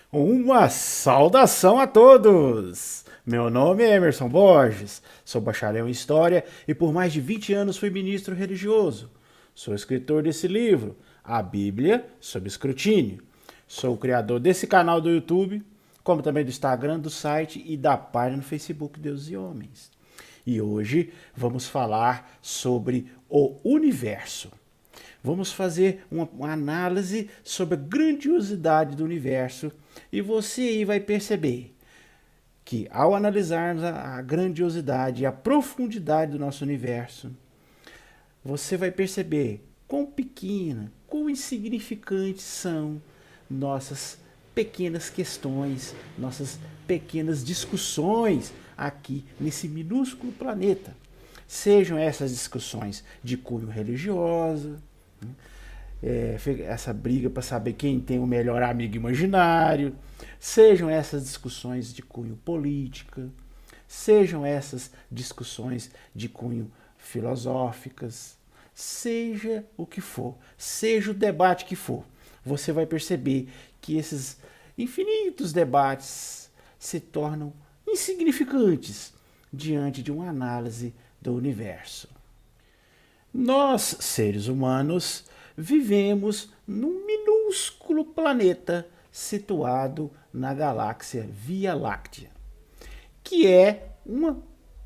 Uma saudação a todos! Meu nome é Emerson Borges, sou bacharel em História e por mais de 20 anos fui ministro religioso. Sou escritor desse livro, A Bíblia sob Escrutínio. Sou o criador desse canal do YouTube, como também do Instagram, do site e da página no Facebook Deus e Homens. E hoje vamos falar sobre o universo. Vamos fazer uma análise sobre a grandiosidade do universo e você aí vai perceber que ao analisarmos a grandiosidade e a profundidade do nosso universo, você vai perceber quão pequena, quão insignificantes são nossas pequenas questões, nossas pequenas discussões aqui nesse minúsculo planeta. Sejam essas discussões de cunho religioso, essa briga para saber quem tem o melhor amigo imaginário, sejam essas discussões de cunho política, sejam essas discussões de cunho filosóficas, seja o que for, seja o debate que for, você vai perceber que esses infinitos debates se tornam insignificantes diante de uma análise do universo. Nós, seres humanos, vivemos num minúsculo planeta situado na galáxia Via Láctea, que é uma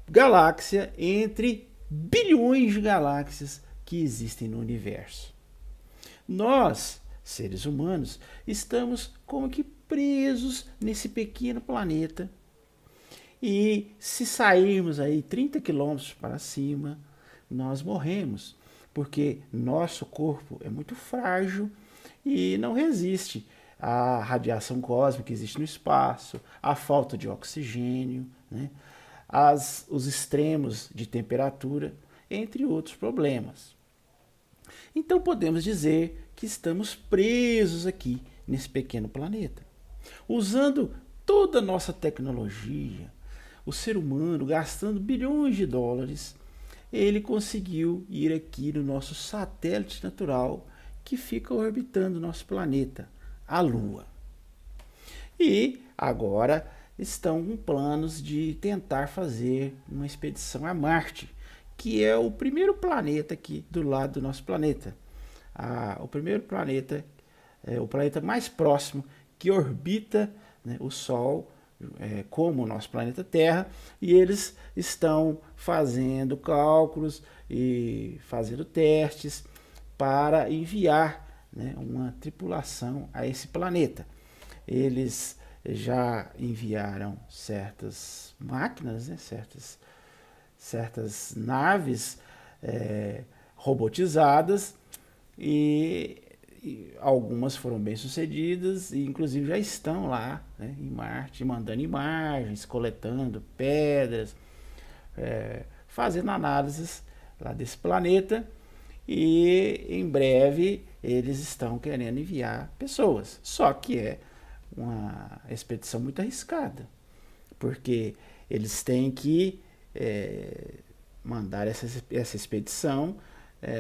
galáxia entre bilhões de galáxias que existem no universo. Nós, seres humanos, estamos como que presos nesse pequeno planeta e se sairmos aí 30 quilômetros para cima, nós morremos, porque nosso corpo é muito frágil e não resiste à radiação cósmica que existe no espaço, à falta de oxigênio, né? Os extremos de temperatura, entre outros problemas. Então podemos dizer que estamos presos aqui nesse pequeno planeta. Usando toda a nossa tecnologia, o ser humano gastando bilhões de dólares, ele conseguiu ir aqui no nosso satélite natural que fica orbitando o nosso planeta, a Lua. E agora estão com planos de tentar fazer uma expedição a Marte, que é o primeiro planeta aqui do lado do nosso planeta. O primeiro planeta, o planeta mais próximo que orbita, né, o Sol, como o nosso planeta Terra, e eles estão fazendo cálculos e fazendo testes para enviar, né, uma tripulação a esse planeta. Eles já enviaram certas máquinas, né, certas naves robotizadas e algumas foram bem sucedidas e inclusive já estão lá, né, em Marte, mandando imagens, coletando pedras, fazendo análises lá desse planeta e em breve eles estão querendo enviar pessoas. Só que é uma expedição muito arriscada, porque eles têm que mandar essa expedição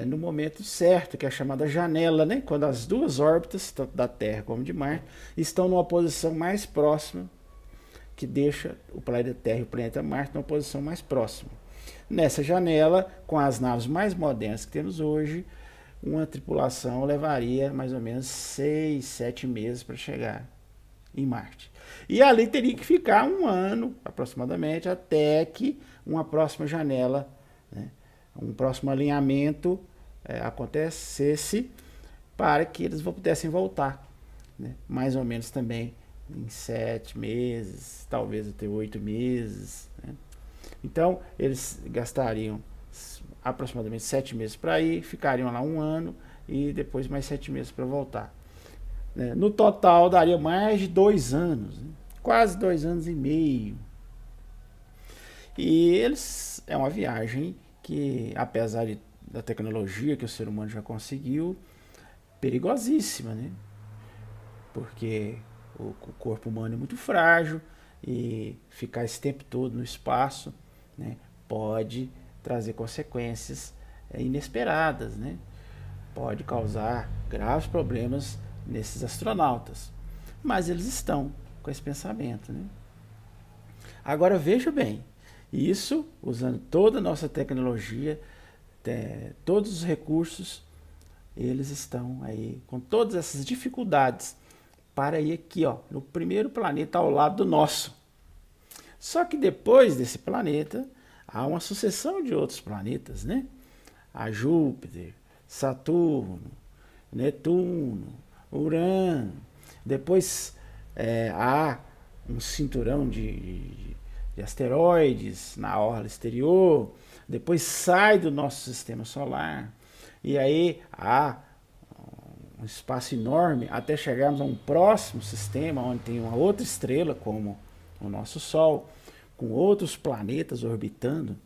no momento certo, que é a chamada janela, né? Quando as duas órbitas, tanto da Terra como de Marte, estão numa posição mais próxima, que deixa o planeta Terra e o planeta Marte numa posição mais próxima. Nessa janela, com as naves mais modernas que temos hoje, uma tripulação levaria mais ou menos 6, 7 meses para chegar em Marte. E ali teria que ficar um ano, aproximadamente, até que uma próxima janela, né, um próximo alinhamento acontecesse para que eles pudessem voltar, né, mais ou menos também em 7 meses, talvez até 8 meses. Né. Então, eles gastariam aproximadamente 7 meses para ir, ficariam lá um ano e depois mais 7 meses para voltar. No total, daria mais de 2 anos, né? Quase 2 anos e meio. E eles é uma viagem que, apesar da tecnologia que o ser humano já conseguiu, perigosíssima, né? Porque o corpo humano é muito frágil e ficar esse tempo todo no espaço, né, pode trazer consequências inesperadas, né? Pode causar graves problemas nesses astronautas. mas eles estão com esse pensamento, né? Agora veja bem, isso usando toda a nossa tecnologia, todos os recursos, eles estão aí com todas essas dificuldades para ir aqui, ó, no primeiro planeta ao lado do nosso. Só que depois desse planeta, há uma sucessão de outros planetas, né? A Júpiter, Saturno, Netuno, Urano. Depois há um cinturão de asteroides na orla exterior. Depois sai do nosso sistema solar. E aí há um espaço enorme até chegarmos a um próximo sistema onde tem uma outra estrela como o nosso Sol, com outros planetas orbitando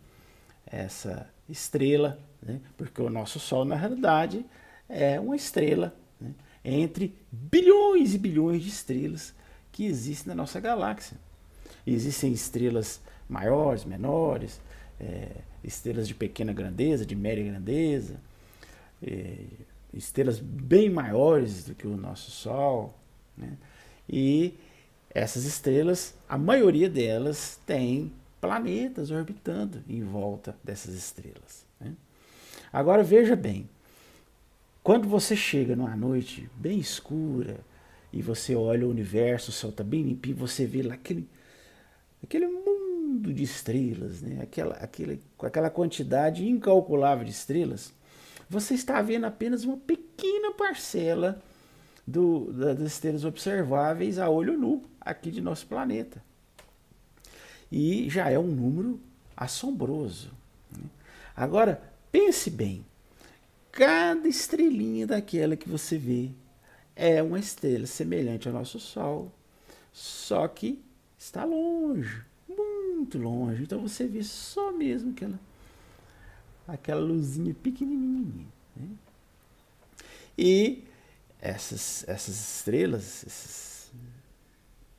essa estrela, né? Porque o nosso Sol na realidade é uma estrela, né? Entre bilhões e bilhões de estrelas que existem na nossa galáxia. Existem estrelas maiores, menores, estrelas de pequena grandeza, de média grandeza, estrelas bem maiores do que o nosso Sol, né? E essas estrelas, a maioria delas tem planetas orbitando em volta dessas estrelas, né? Agora veja bem, quando você chega numa noite bem escura e você olha o universo, o céu está bem limpinho, você vê lá aquele mundo de estrelas, né? Com aquela quantidade incalculável de estrelas, você está vendo apenas uma pequena parcela das estrelas observáveis a olho nu aqui de nosso planeta. E já é um número assombroso, né? Agora, pense bem, cada estrelinha daquela que você vê é uma estrela semelhante ao nosso Sol, só que está longe, muito longe. Então você vê só mesmo aquela luzinha pequenininha, né? E essas estrelas,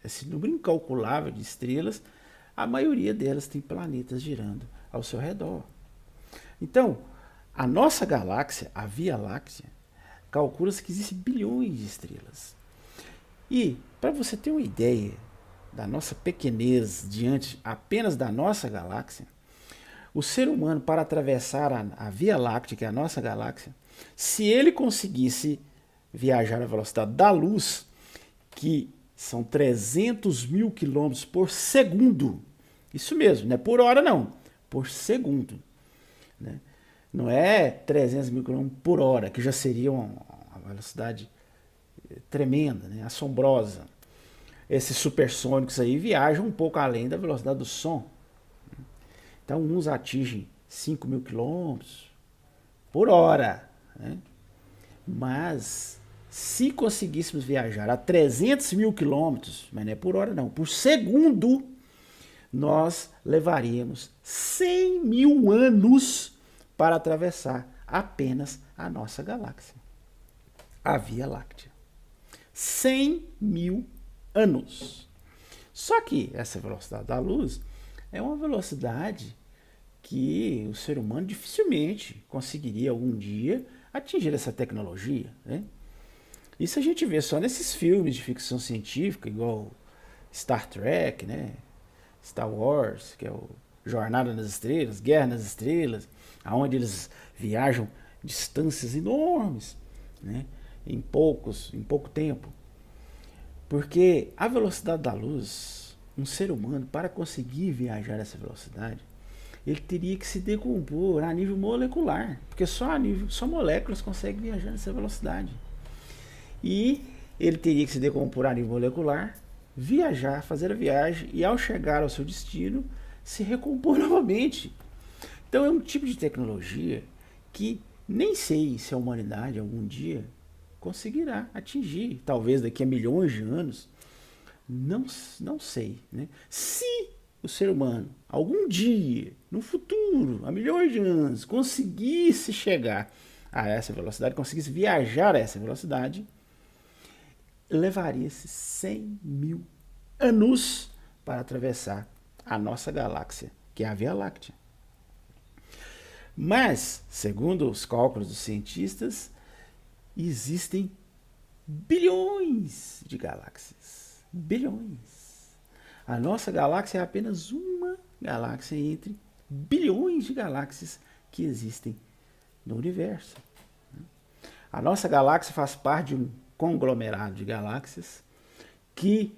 esse número incalculável de estrelas, a maioria delas tem planetas girando ao seu redor. Então, a nossa galáxia, a Via Láctea, calcula-se que existem bilhões de estrelas. E, para você ter uma ideia da nossa pequenez diante apenas da nossa galáxia, o ser humano, para atravessar a Via Láctea, que é a nossa galáxia, se ele conseguisse viajar à velocidade da luz, que são 300 mil quilômetros por segundo, isso mesmo, não é por hora não, por segundo, né? Não é 300 mil quilômetros por hora, que já seria uma velocidade tremenda, né? Assombrosa. Esses supersônicos aí viajam um pouco além da velocidade do som. Então, uns atingem 5 mil quilômetros por hora, né? Mas, se conseguíssemos viajar a 300 mil quilômetros, mas não é por hora não, por segundo, nós levaríamos 100 mil anos para atravessar apenas a nossa galáxia, a Via Láctea. 100 mil anos. Só que essa velocidade da luz é uma velocidade que o ser humano dificilmente conseguiria algum dia atingir essa tecnologia, né? Isso a gente vê só nesses filmes de ficção científica, igual Star Trek, né? Star Wars, que é o Jornada nas Estrelas, Guerra nas Estrelas, onde eles viajam distâncias enormes, né? Em pouco tempo. Porque a velocidade da luz, um ser humano, para conseguir viajar essa velocidade, ele teria que se decompor a nível molecular, porque só moléculas conseguem viajar nessa velocidade. E ele teria que se decompor a nível molecular, viajar, fazer a viagem e, ao chegar ao seu destino, se recompor novamente. Então é um tipo de tecnologia que nem sei se a humanidade algum dia conseguirá atingir, talvez daqui a milhões de anos, não sei, né? Se o ser humano algum dia, no futuro, há milhões de anos, conseguisse chegar a essa velocidade, conseguisse viajar a essa velocidade, levaria-se 100 mil anos para atravessar a nossa galáxia, que é a Via Láctea. Mas, segundo os cálculos dos cientistas, existem bilhões de galáxias. Bilhões. A nossa galáxia é apenas uma galáxia entre bilhões de galáxias que existem no universo. A nossa galáxia faz parte de um conglomerado de galáxias que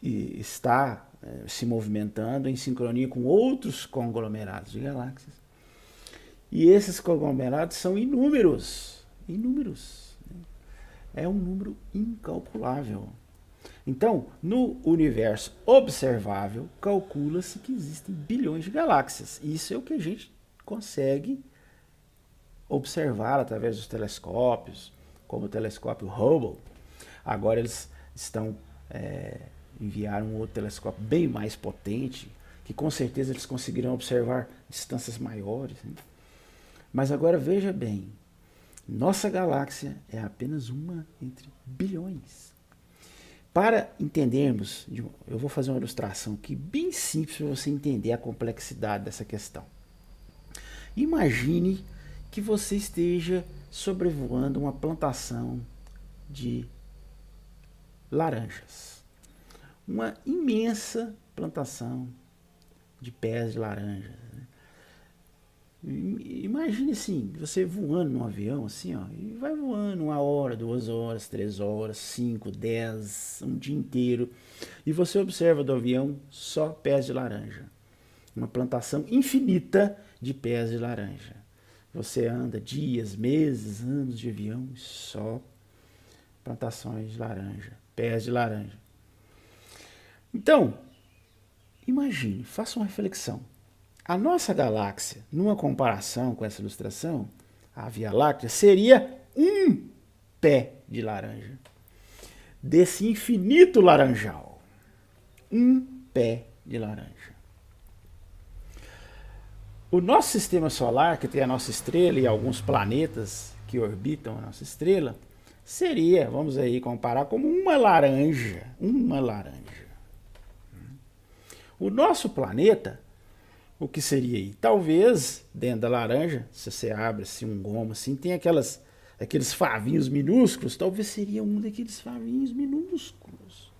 está se movimentando em sincronia com outros conglomerados de galáxias. E esses conglomerados são inúmeros. Inúmeros. É um número incalculável. Então, no universo observável, calcula-se que existem bilhões de galáxias. Isso é o que a gente consegue observar através dos telescópios, como o telescópio Hubble. Agora eles enviaram um outro telescópio bem mais potente, que com certeza eles conseguirão observar distâncias maiores. Né? Mas agora veja bem, nossa galáxia é apenas uma entre bilhões. Para entendermos, eu vou fazer uma ilustração aqui bem simples para você entender a complexidade dessa questão. Imagine que você esteja sobrevoando uma plantação de laranjas. Uma imensa plantação de pés de laranja. Imagine assim, você voando num avião assim, ó, e vai voando 1 hora, 2 horas, 3 horas, 5, 10, um dia inteiro, e você observa do avião só pés de laranja. Uma plantação infinita de pés de laranja. Você anda dias, meses, anos de avião, só plantações de laranja, pés de laranja. Então, imagine, faça uma reflexão. A nossa galáxia, numa comparação com essa ilustração, a Via Láctea seria um pé de laranja. Desse infinito laranjal. Um pé de laranja. O nosso sistema solar, que tem a nossa estrela e alguns planetas que orbitam a nossa estrela, seria, vamos aí comparar, como uma laranja. Uma laranja. O nosso planeta, o que seria aí? Talvez, dentro da laranja, se você abre assim, um gomo assim, tem aqueles favinhos minúsculos, talvez seria um daqueles favinhos minúsculos.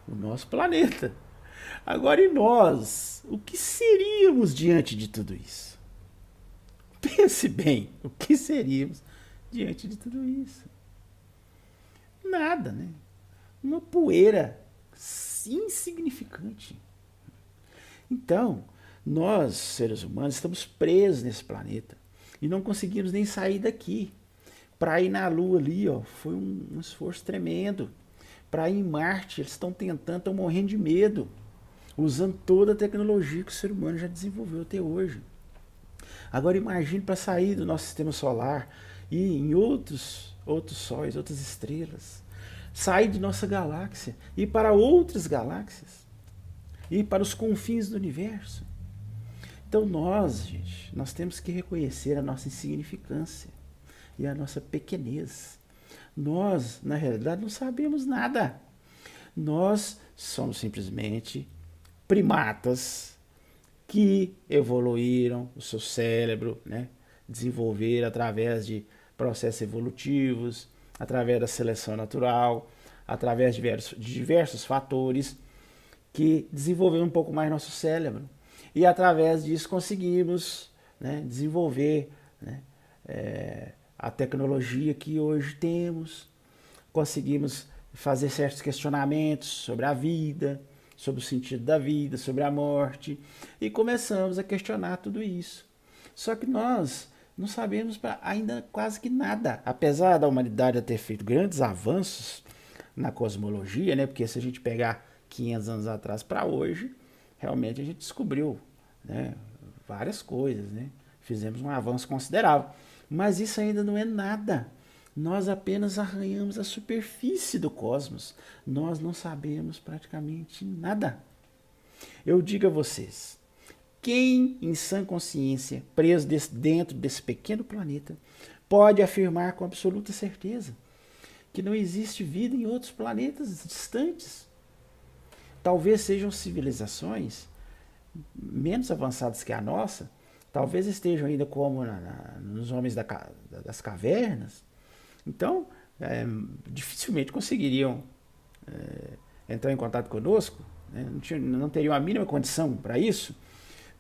O nosso planeta. Agora, e nós? O que seríamos diante de tudo isso? Pense bem, o que seríamos diante de tudo isso? Nada, né? Uma poeira insignificante. Então, nós, seres humanos, estamos presos nesse planeta e não conseguimos nem sair daqui. Para ir na Lua ali, ó, foi um esforço tremendo. Para ir em Marte, eles estão tentando, estão morrendo de medo, usando toda a tecnologia que o ser humano já desenvolveu até hoje. Agora imagine para sair do nosso sistema solar e ir em outros sóis, outras estrelas. Sair de nossa galáxia e ir para outras galáxias. Ir para os confins do universo. Então nós, gente, nós temos que reconhecer a nossa insignificância e a nossa pequenez. Nós, na realidade, não sabemos nada. Nós somos simplesmente primatas que evoluíram o seu cérebro, né? Desenvolveram através de processos evolutivos, através da seleção natural, através de diversos fatores que desenvolveram um pouco mais nosso cérebro. E através disso conseguimos, né, desenvolver, né, a tecnologia que hoje temos, conseguimos fazer certos questionamentos sobre a vida, sobre o sentido da vida, sobre a morte, e começamos a questionar tudo isso. Só que nós não sabemos ainda quase que nada, apesar da humanidade ter feito grandes avanços na cosmologia, né? Porque se a gente pegar 500 anos atrás para hoje, realmente a gente descobriu, né, várias coisas, né? Fizemos um avanço considerável, mas isso ainda não é nada. Nós apenas arranhamos a superfície do cosmos. Nós não sabemos praticamente nada. Eu digo a vocês, quem em sã consciência, preso dentro desse pequeno planeta, pode afirmar com absoluta certeza que não existe vida em outros planetas distantes? Talvez sejam civilizações menos avançadas que a nossa, talvez estejam ainda como nos homens das cavernas, Então, dificilmente conseguiriam entrar em contato conosco, né? Não teriam a mínima condição para isso.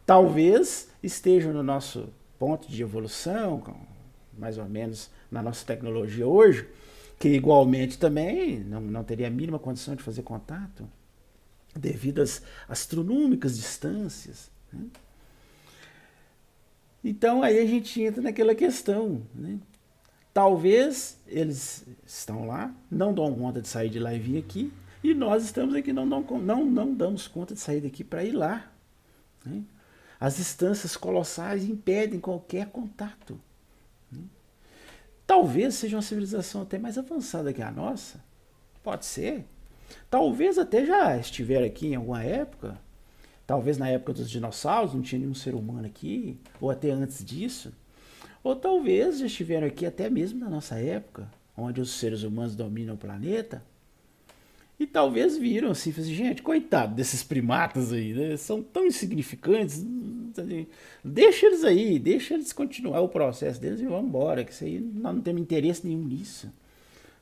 Talvez estejam no nosso ponto de evolução, mais ou menos na nossa tecnologia hoje, que igualmente também não teria a mínima condição de fazer contato, devido às astronômicas distâncias, né? Então aí a gente entra naquela questão, né? Talvez eles estão lá, não dão conta de sair de lá e vir aqui, e nós estamos aqui, não damos conta de sair daqui para ir lá, né? As distâncias colossais impedem qualquer contato, né? Talvez seja uma civilização até mais avançada que a nossa, pode ser. Talvez até já estiver aqui em alguma época, talvez na época dos dinossauros não tinha nenhum ser humano aqui, ou até antes disso. Ou talvez já estiveram aqui até mesmo na nossa época, onde os seres humanos dominam o planeta. E talvez viram assim, assim, gente, coitado desses primatas aí, né? São tão insignificantes, deixa eles continuar o processo deles e vamos embora, que isso aí nós não temos interesse nenhum nisso.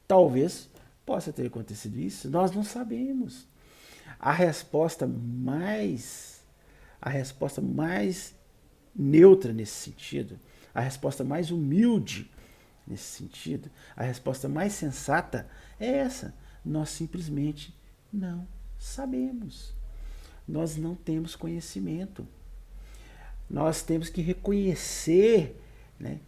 Talvez possa ter acontecido isso, nós não sabemos. A resposta mais neutra nesse sentido, a resposta mais humilde nesse sentido, a resposta mais sensata é essa: nós simplesmente não sabemos. Nós não temos conhecimento. Nós temos que reconhecer, né,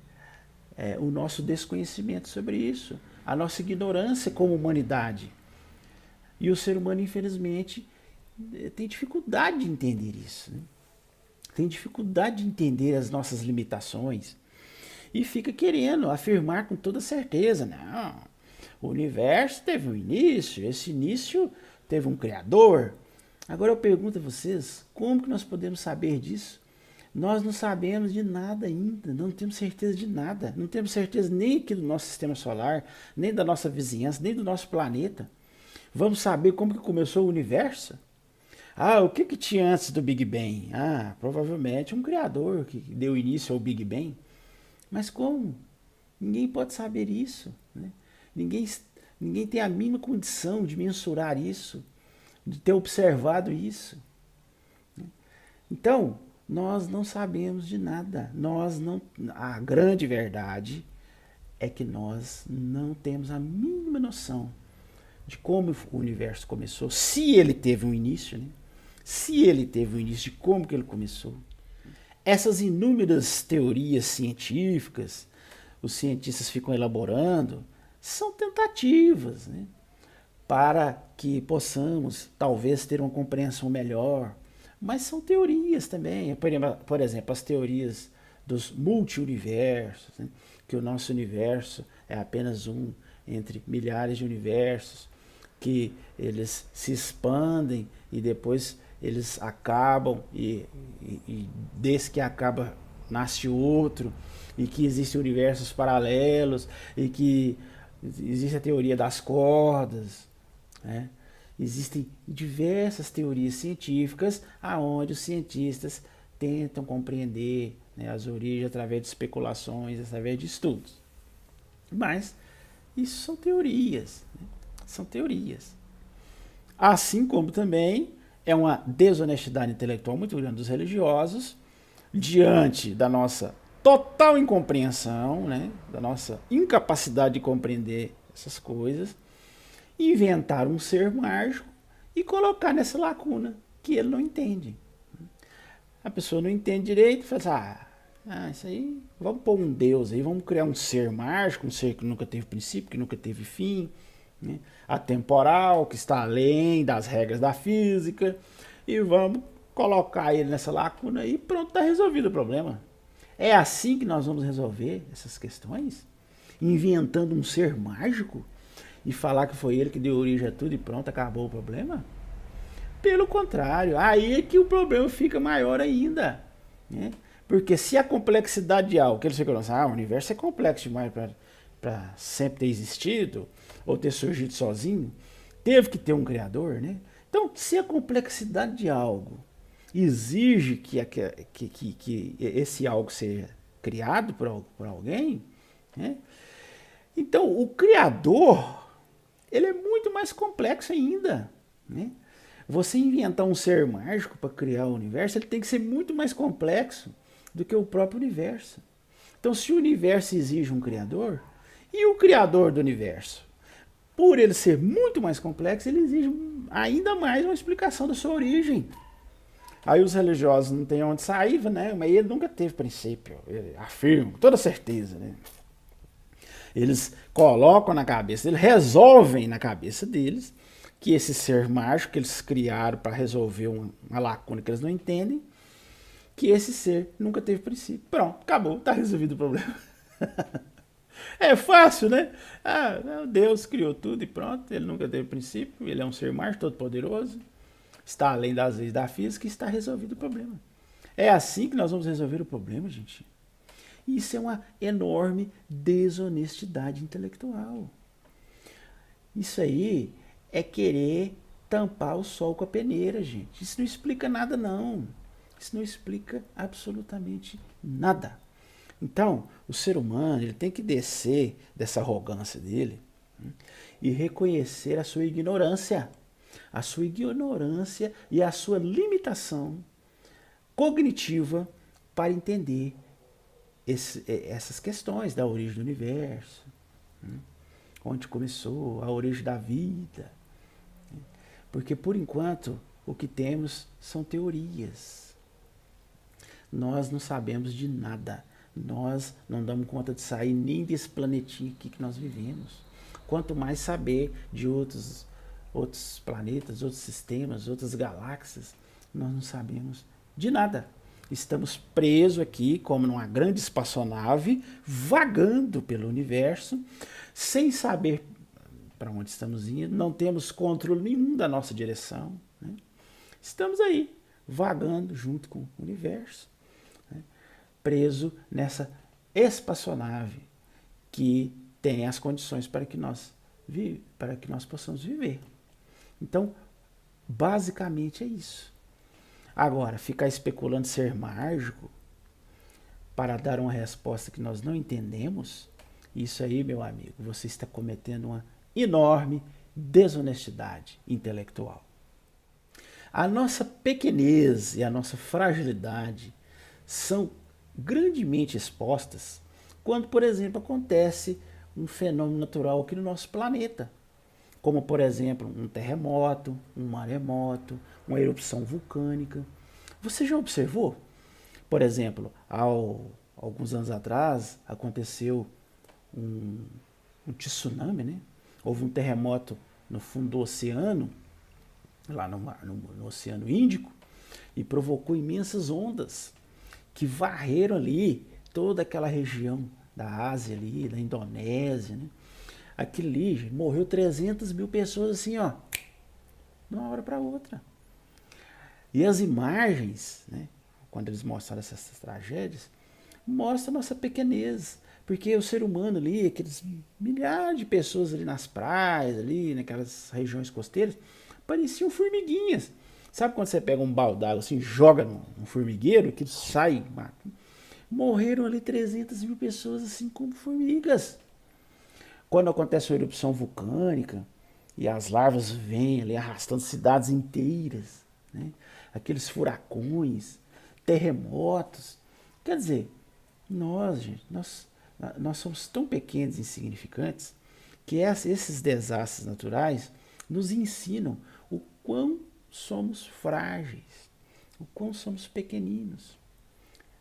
o nosso desconhecimento sobre isso, a nossa ignorância como humanidade. E o ser humano, infelizmente, tem dificuldade de entender isso, né? Tem dificuldade de entender as nossas limitações e fica querendo afirmar com toda certeza: não, o universo teve um início, esse início teve um criador. Agora eu pergunto a vocês, como que nós podemos saber disso? Nós não sabemos de nada ainda, não temos certeza de nada, não temos certeza nem aqui do nosso sistema solar, nem da nossa vizinhança, nem do nosso planeta. Vamos saber como que começou o universo? Ah, o que tinha antes do Big Bang? Ah, provavelmente um criador que deu início ao Big Bang. Mas como? Ninguém pode saber isso, né? Ninguém tem a mínima condição de mensurar isso, de ter observado isso. Então, nós não sabemos de nada. A grande verdade é que nós não temos a mínima noção de como o universo começou, se ele teve um início, né? Se ele teve um início, de como que ele começou. Essas inúmeras teorias científicas, os cientistas ficam elaborando, são tentativas, né, para que possamos talvez ter uma compreensão melhor. Mas são teorias também. Por exemplo, as teorias dos multi-universos, né, que o nosso universo é apenas um entre milhares de universos, que eles se expandem e depois eles acabam, e desse que acaba nasce outro, e que existem universos paralelos, e que existe a teoria das cordas, né? Existem diversas teorias científicas aonde os cientistas tentam compreender, né, as origens através de especulações, através de estudos. Mas isso são teorias, né? São teorias. Assim como também é uma desonestidade intelectual muito grande dos religiosos, diante da nossa total incompreensão, né, da nossa incapacidade de compreender essas coisas, inventar um ser mágico e colocar nessa lacuna que ele não entende. A pessoa não entende direito e fala assim, isso aí, vamos pôr um Deus aí, vamos criar um ser mágico, um ser que nunca teve princípio, que nunca teve fim, né? Atemporal, que está além das regras da física, e vamos colocar ele nessa lacuna e pronto, está resolvido o problema. É assim que nós vamos resolver essas questões? Inventando um ser mágico e falar que foi ele que deu origem a tudo e pronto, acabou o problema? Pelo contrário, aí é que o problema fica maior ainda, né? Porque se a complexidade de algo, que eles ficam pensando, o universo é complexo demais para sempre ter existido, ou ter surgido sozinho, teve que ter um criador, né? Então, se a complexidade de algo exige que esse algo seja criado por alguém, né, Então, o Criador, ele é muito mais complexo ainda, né? Você inventar um ser mágico para criar o universo, ele tem que ser muito mais complexo do que o próprio universo. Então, se o universo exige um criador, e o criador do universo, por ele ser muito mais complexo, ele exige ainda mais uma explicação da sua origem. Aí os religiosos não têm onde sair, né? Mas ele nunca teve princípio, ele afirma, com toda certeza, né? Eles colocam na cabeça, eles resolvem na cabeça deles que esse ser mágico que eles criaram para resolver uma lacuna que eles não entendem, que esse ser nunca teve princípio. Pronto, acabou, tá resolvido o problema. É fácil, né? Ah, Deus criou tudo e pronto, ele nunca teve princípio, ele é um ser mágico, todo poderoso, está além das leis da física e está resolvido o problema. É assim que nós vamos resolver o problema, gente. Isso é uma enorme desonestidade intelectual. Isso aí é querer tampar o sol com a peneira, gente. Isso não explica nada, não. Isso não explica absolutamente nada. Então, o ser humano ele tem que descer dessa arrogância dele, né, e reconhecer a sua ignorância. A sua ignorância e a sua limitação cognitiva para entender essas questões da origem do universo, né, onde começou, a origem da vida. Porque, por enquanto, o que temos são teorias. Nós não sabemos de nada. Nós não damos conta de sair nem desse planetinha aqui que nós vivemos. Quanto mais saber de outros planetas, outros sistemas, outras galáxias, nós não sabemos de nada. Estamos presos aqui, como numa grande espaçonave, vagando pelo universo, sem saber para onde estamos indo, não temos controle nenhum da nossa direção, né? Estamos aí, vagando junto com o universo, né? Preso nessa espaçonave que tem as condições para que nós possamos viver. Então, basicamente é isso. Agora, ficar especulando ser mágico para dar uma resposta que nós não entendemos, isso aí, meu amigo, você está cometendo uma enorme desonestidade intelectual. A nossa pequenez e a nossa fragilidade são grandemente expostas quando, por exemplo, acontece um fenômeno natural aqui no nosso planeta, como, por exemplo, um terremoto, um maremoto, uma erupção vulcânica. Você já observou? Por exemplo, alguns anos atrás aconteceu um tsunami, né? Houve um terremoto no fundo do oceano, lá no Oceano Índico, e provocou imensas ondas que varreram ali toda aquela região da Ásia ali, da Indonésia, né? Aquilo ali, morreu 300 mil pessoas assim, ó, de uma hora para outra. E as imagens, né, quando eles mostraram essas tragédias, mostram a nossa pequenez. Porque o ser humano ali, aqueles milhares de pessoas ali nas praias, ali naquelas regiões costeiras, pareciam formiguinhas. Sabe quando você pega um balde d'água assim, joga num formigueiro, que sai? Morreram ali 300 mil pessoas assim como formigas. Quando acontece uma erupção vulcânica e as larvas vêm ali arrastando cidades inteiras, né? Aqueles furacões, terremotos. Quer dizer, gente, nós somos tão pequenos e insignificantes que esses desastres naturais nos ensinam o quão somos frágeis, o quão somos pequeninos,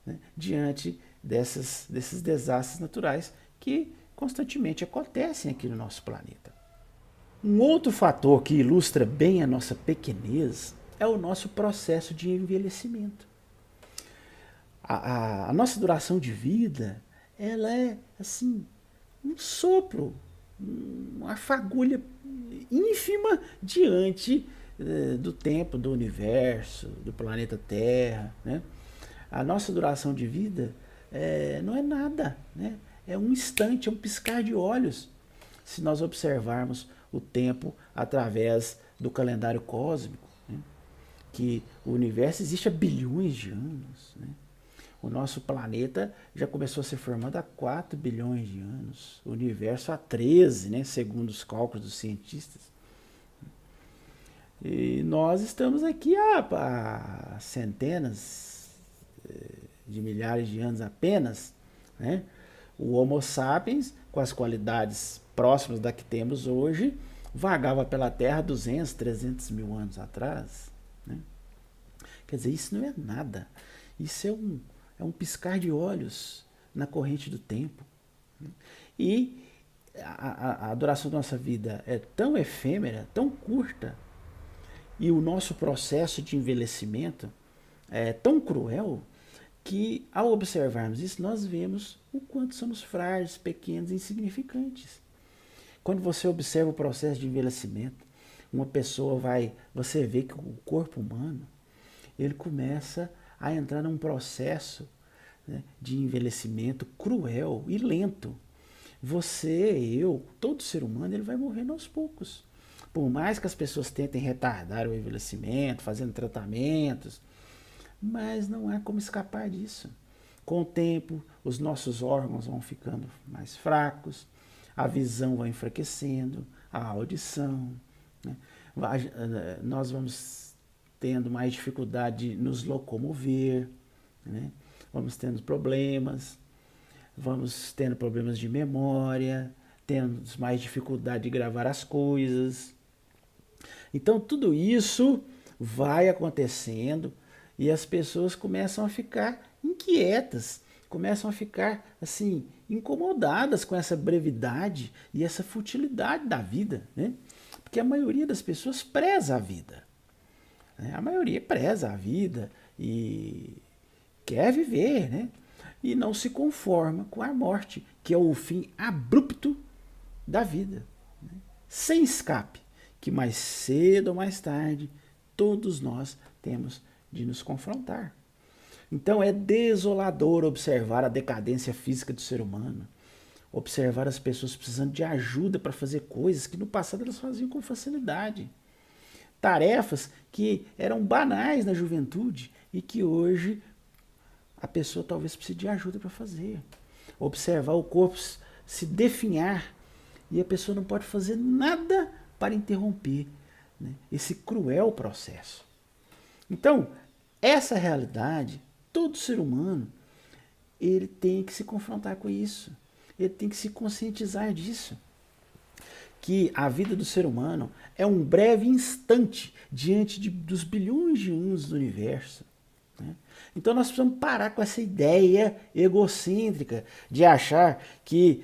né, diante desses desastres naturais que constantemente acontecem aqui no nosso planeta. Um outro fator que ilustra bem a nossa pequenez é o nosso processo de envelhecimento. A nossa duração de vida, ela é assim, um sopro, uma fagulha ínfima diante do tempo, do universo, do planeta Terra, né? A nossa duração de vida não é nada, né? É um instante, é um piscar de olhos, se nós observarmos o tempo através do calendário cósmico, né? Que o universo existe há bilhões de anos, né? O O nosso planeta já começou a ser formado há 4 bilhões de anos. O universo há 13, né, segundo os cálculos dos cientistas. E nós estamos aqui há centenas de milhares de anos apenas, né? O Homo sapiens, com as qualidades próximas da que temos hoje, vagava pela Terra 200, 300 mil anos atrás, né? Quer dizer, isso não é nada. Isso é um piscar de olhos na corrente do tempo. E a duração da nossa vida é tão efêmera, tão curta, e o nosso processo de envelhecimento é tão cruel, que ao observarmos isso, nós vemos o quanto somos frágeis, pequenos e insignificantes. Quando você observa o processo de envelhecimento, você vê que o corpo humano, ele começa a entrar num processo, né, de envelhecimento cruel e lento. Você, eu, todo ser humano, ele vai morrendo aos poucos. Por mais que as pessoas tentem retardar o envelhecimento, fazendo tratamentos, mas não há como escapar disso. Com o tempo, os nossos órgãos vão ficando mais fracos, a visão vai enfraquecendo, a audição, né? Nós vamos tendo mais dificuldade de nos locomover, né? Vamos tendo problemas de memória, temos mais dificuldade de gravar as coisas. Então tudo isso vai acontecendo e as pessoas começam a ficar inquietas, começam a ficar assim incomodadas com essa brevidade e essa futilidade da vida, né? Porque a maioria das pessoas preza a vida, né? A maioria preza a vida e quer viver, né? E não se conforma com a morte, que é o fim abrupto da vida, né? Sem escape, que mais cedo ou mais tarde todos nós temos de nos confrontar. Então é desolador observar a decadência física do ser humano, observar as pessoas precisando de ajuda para fazer coisas que no passado elas faziam com facilidade. Tarefas que eram banais na juventude e que hoje a pessoa talvez precise de ajuda para fazer. Observar o corpo se definhar e a pessoa não pode fazer nada para interromper, né, esse cruel processo. Então, essa realidade, todo ser humano, ele tem que se confrontar com isso. Ele tem que se conscientizar disso. Que a vida do ser humano é um breve instante diante dos bilhões de anos do universo, né? Então nós precisamos parar com essa ideia egocêntrica de achar que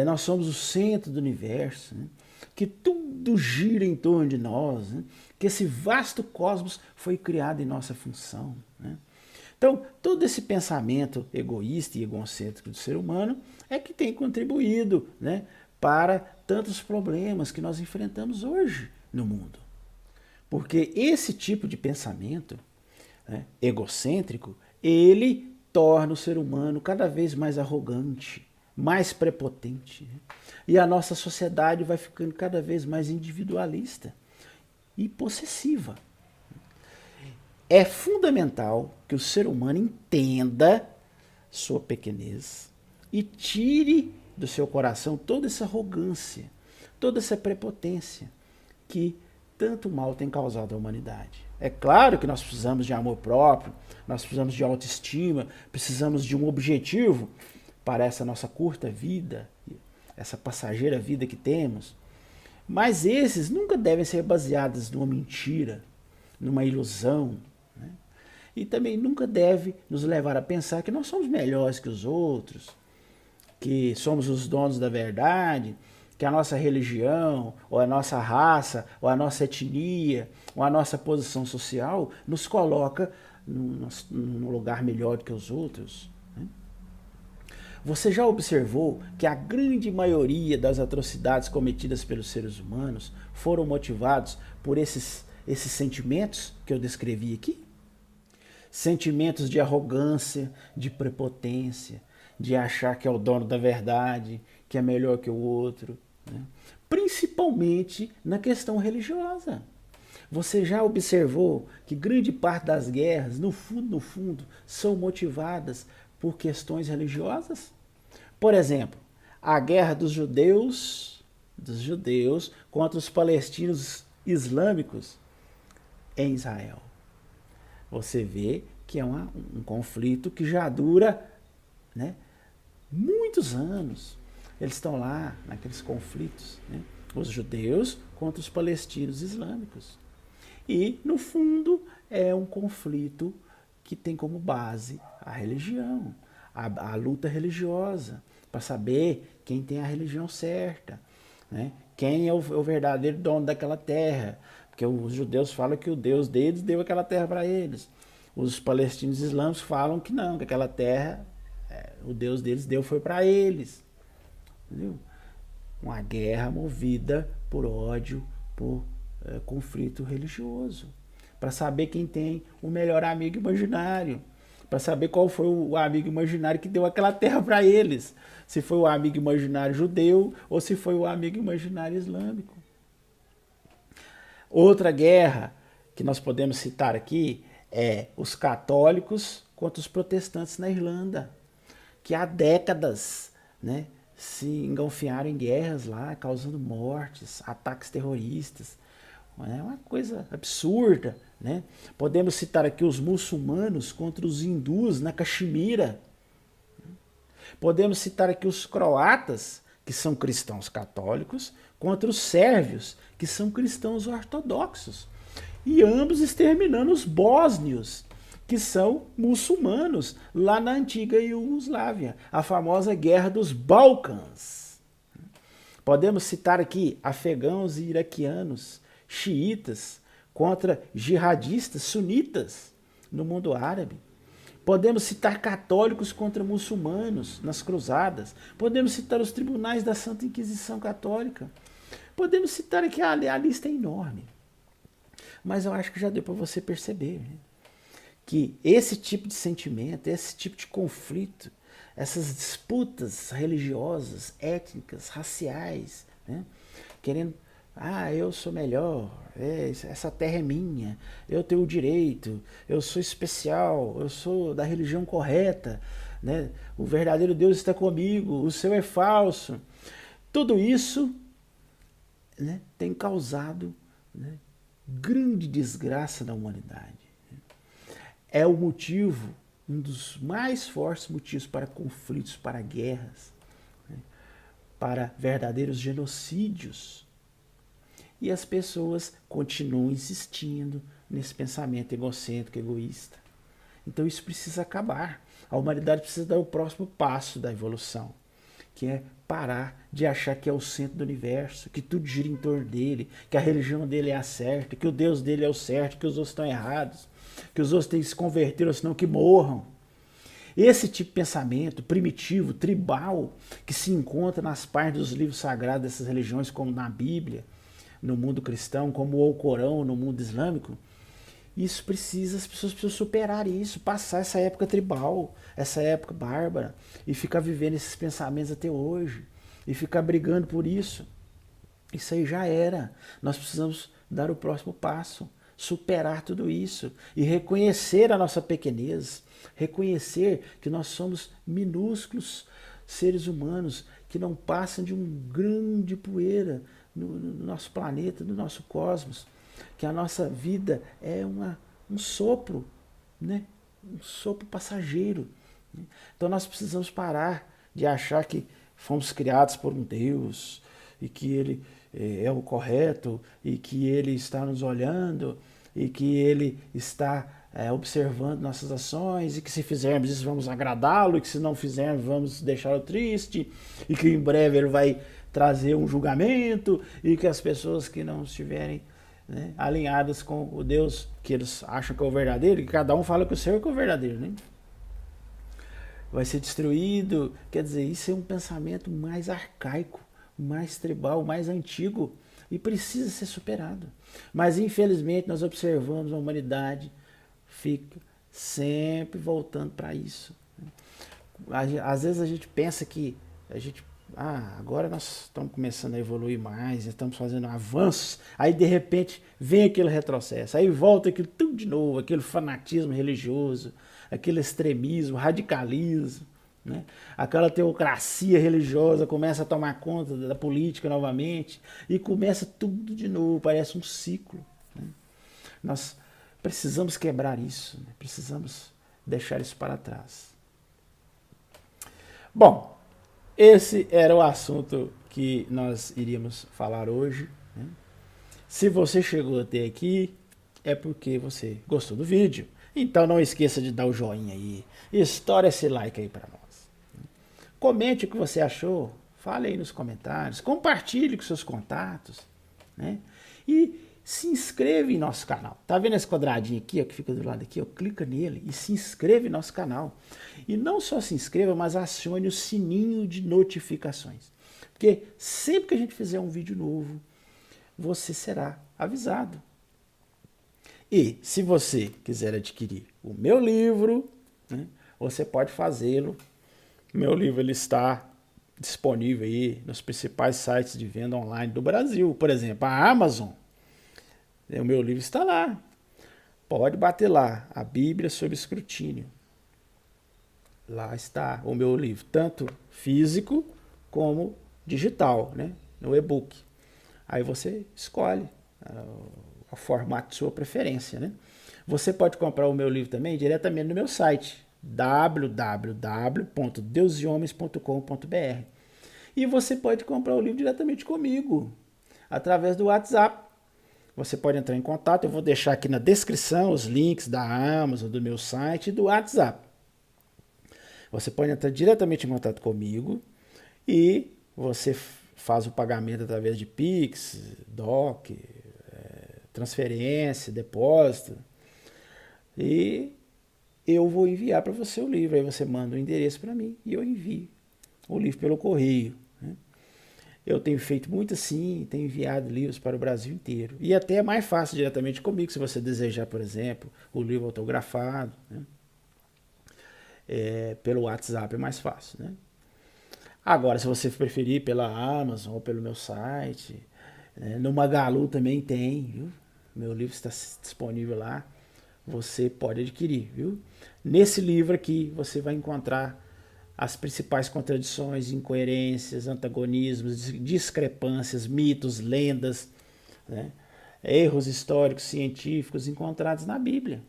nós somos o centro do universo, né? Que tudo gira em torno de nós, né? Que esse vasto cosmos foi criado em nossa função, né? Então, todo esse pensamento egoísta e egocêntrico do ser humano é que tem contribuído, né, para tantos problemas que nós enfrentamos hoje no mundo. Porque esse tipo de pensamento, né, egocêntrico, ele torna o ser humano cada vez mais arrogante, mais prepotente, né? E a nossa sociedade vai ficando cada vez mais individualista e possessiva. É fundamental que o ser humano entenda sua pequenez e tire do seu coração toda essa arrogância, toda essa prepotência que tanto mal tem causado à humanidade. É claro que nós precisamos de amor próprio, nós precisamos de autoestima, precisamos de um objetivo para essa nossa curta vida, essa passageira vida que temos, mas esses nunca devem ser baseados numa mentira, numa ilusão, né? E também nunca deve nos levar a pensar que nós somos melhores que os outros, que somos os donos da verdade, que a nossa religião, ou a nossa raça, ou a nossa etnia, ou a nossa posição social nos coloca num lugar melhor do que os outros, né? Você já observou que a grande maioria das atrocidades cometidas pelos seres humanos foram motivados por esses sentimentos que eu descrevi aqui? Sentimentos de arrogância, de prepotência, de achar que é o dono da verdade, que é melhor que o outro, né? Principalmente na questão religiosa. Você já observou que grande parte das guerras, no fundo, são motivadas por questões religiosas? Por exemplo, a guerra dos judeus contra os palestinos islâmicos em Israel. Você vê que é um conflito que já dura, né, muitos anos. Eles estão lá naqueles conflitos, né, os judeus contra os palestinos islâmicos. E, no fundo, é um conflito que tem como base a religião, a luta religiosa, para saber quem tem a religião certa, né? Quem é o verdadeiro dono daquela terra. Porque os judeus falam que o Deus deles deu aquela terra para eles. Os palestinos islâmicos falam que não, que aquela terra, o Deus deles deu foi para eles. Entendeu? Uma guerra movida por ódio, por conflito religioso, para saber quem tem o melhor amigo imaginário, para saber qual foi o amigo imaginário que deu aquela terra para eles, se foi o amigo imaginário judeu ou se foi o amigo imaginário islâmico. Outra guerra que nós podemos citar aqui é os católicos contra os protestantes na Irlanda, que há décadas, né, se engalfinharam em guerras lá, causando mortes, ataques terroristas. É uma coisa absurda, né? Podemos citar aqui os muçulmanos contra os hindus na Caxemira. Podemos citar aqui os croatas, que são cristãos católicos, contra os sérvios, que são cristãos ortodoxos. E ambos exterminando os bósnios, que são muçulmanos, lá na antiga Iugoslávia, a famosa Guerra dos Balcãs. Podemos citar aqui afegãos e iraquianos, xiitas, contra jihadistas sunitas no mundo árabe. Podemos citar católicos contra muçulmanos nas cruzadas. Podemos citar os tribunais da Santa Inquisição Católica. Podemos citar aqui, a lista é enorme. Mas eu acho que já deu para você perceber, né, que esse tipo de sentimento, esse tipo de conflito, essas disputas religiosas, étnicas, raciais, né, querendo, eu sou melhor, essa terra é minha, eu tenho o direito, eu sou especial, eu sou da religião correta, né, o verdadeiro Deus está comigo, o seu é falso. Tudo isso, né, tem causado, né, grande desgraça na humanidade. É o motivo, um dos mais fortes motivos para conflitos, para guerras, né, para verdadeiros genocídios. E as pessoas continuam insistindo nesse pensamento egocêntrico, egoísta. Então isso precisa acabar. A humanidade precisa dar o próximo passo da evolução, que é parar de achar que é o centro do universo, que tudo gira em torno dele, que a religião dele é a certa, que o Deus dele é o certo, que os outros estão errados, que os outros têm que se converter, ou senão que morram. Esse tipo de pensamento primitivo, tribal, que se encontra nas partes dos livros sagrados dessas religiões, como na Bíblia, no mundo cristão, como o Corão, no mundo islâmico, as pessoas precisam superar isso, passar essa época tribal, essa época bárbara, e ficar vivendo esses pensamentos até hoje, e ficar brigando por isso. Isso aí já era. Nós precisamos dar o próximo passo, superar tudo isso, e reconhecer a nossa pequenez, reconhecer que nós somos minúsculos seres humanos, que não passam de um grão de poeira no nosso planeta, no nosso cosmos, que a nossa vida é um sopro, né? Um sopro passageiro. Né? Então nós precisamos parar de achar que fomos criados por um Deus e que Ele é o correto e que Ele está nos olhando e que Ele está observando nossas ações e que se fizermos isso vamos agradá-lo e que se não fizermos vamos deixá-lo triste e que em breve Ele vai trazer um julgamento e que as pessoas que não estiverem, né, alinhadas com o Deus que eles acham que é o verdadeiro, que cada um fala que o seu é o verdadeiro, né, vai ser destruído. Quer dizer, isso é um pensamento mais arcaico, mais tribal, mais antigo e precisa ser superado. Mas infelizmente nós observamos a humanidade fica sempre voltando para isso. Às vezes a gente pensa que a gente agora nós estamos começando a evoluir mais, estamos fazendo avanços, aí de repente vem aquele retrocesso, aí volta aquilo tudo de novo, aquele fanatismo religioso, aquele extremismo, radicalismo, né? Aquela teocracia religiosa começa a tomar conta da política novamente e começa tudo de novo, parece um ciclo, né? Nós precisamos quebrar isso, né? Precisamos deixar isso para trás. Bom, esse era o assunto que nós iríamos falar hoje, né? Se você chegou até aqui, é porque você gostou do vídeo. Então não esqueça de dar o joinha aí, estoura esse like aí para nós. Comente o que você achou, fale aí nos comentários, compartilhe com seus contatos, né? E se inscreva em nosso canal. Tá vendo esse quadradinho aqui, ó, que fica do lado aqui? Ó, clica nele e se inscreva em nosso canal. E não só se inscreva, mas acione o sininho de notificações. Porque sempre que a gente fizer um vídeo novo, você será avisado. E se você quiser adquirir o meu livro, né, você pode fazê-lo. Meu livro ele está disponível aí nos principais sites de venda online do Brasil. Por exemplo, a Amazon. O meu livro está lá. Pode bater lá, a Bíblia sob escrutínio. Lá está o meu livro, tanto físico como digital, né? No e-book. Aí você escolhe o formato de sua preferência, né? Você pode comprar o meu livro também diretamente no meu site, www.deushomens.com.br. E você pode comprar o livro diretamente comigo, através do WhatsApp. Você pode entrar em contato, eu vou deixar aqui na descrição os links da Amazon, do meu site e do WhatsApp. Você pode entrar diretamente em contato comigo e você faz o pagamento através de Pix, DOC, transferência, depósito. E eu vou enviar para você o livro. Aí você manda o endereço para mim e eu envio o livro pelo correio, né? Eu tenho feito muito assim, tenho enviado livros para o Brasil inteiro. E até é mais fácil diretamente comigo, se você desejar, por exemplo, o livro autografado, né? Pelo WhatsApp é mais fácil, né? Agora, se você preferir pela Amazon ou pelo meu site, no Magalu também tem, viu? Meu livro está disponível lá. Você pode adquirir, viu? Nesse livro aqui você vai encontrar as principais contradições, incoerências, antagonismos, discrepâncias, mitos, lendas, né? Erros históricos, científicos encontrados na Bíblia.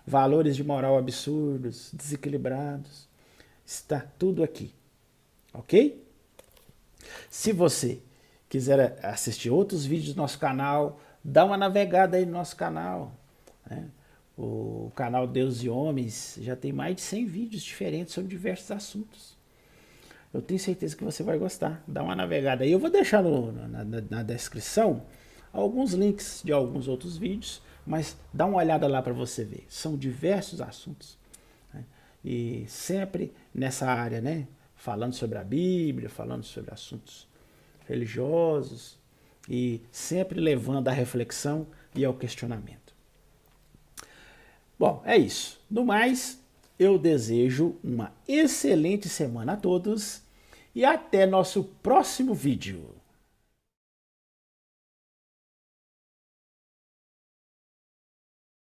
Valores de moral absurdos, desequilibrados. Está tudo aqui, ok? Se você quiser assistir outros vídeos do nosso canal, dá uma navegada aí no nosso canal, né? O canal Deus e Homens já tem mais de 100 vídeos diferentes sobre diversos assuntos. Eu tenho certeza que você vai gostar. Dá uma navegada aí. Eu vou deixar na descrição alguns links de alguns outros vídeos, mas dá uma olhada lá para você ver. São diversos assuntos, né? E sempre nessa área, né? Falando sobre a Bíblia, falando sobre assuntos religiosos e sempre levando à reflexão e ao questionamento. Bom, é isso. No mais, eu desejo uma excelente semana a todos e até nosso próximo vídeo.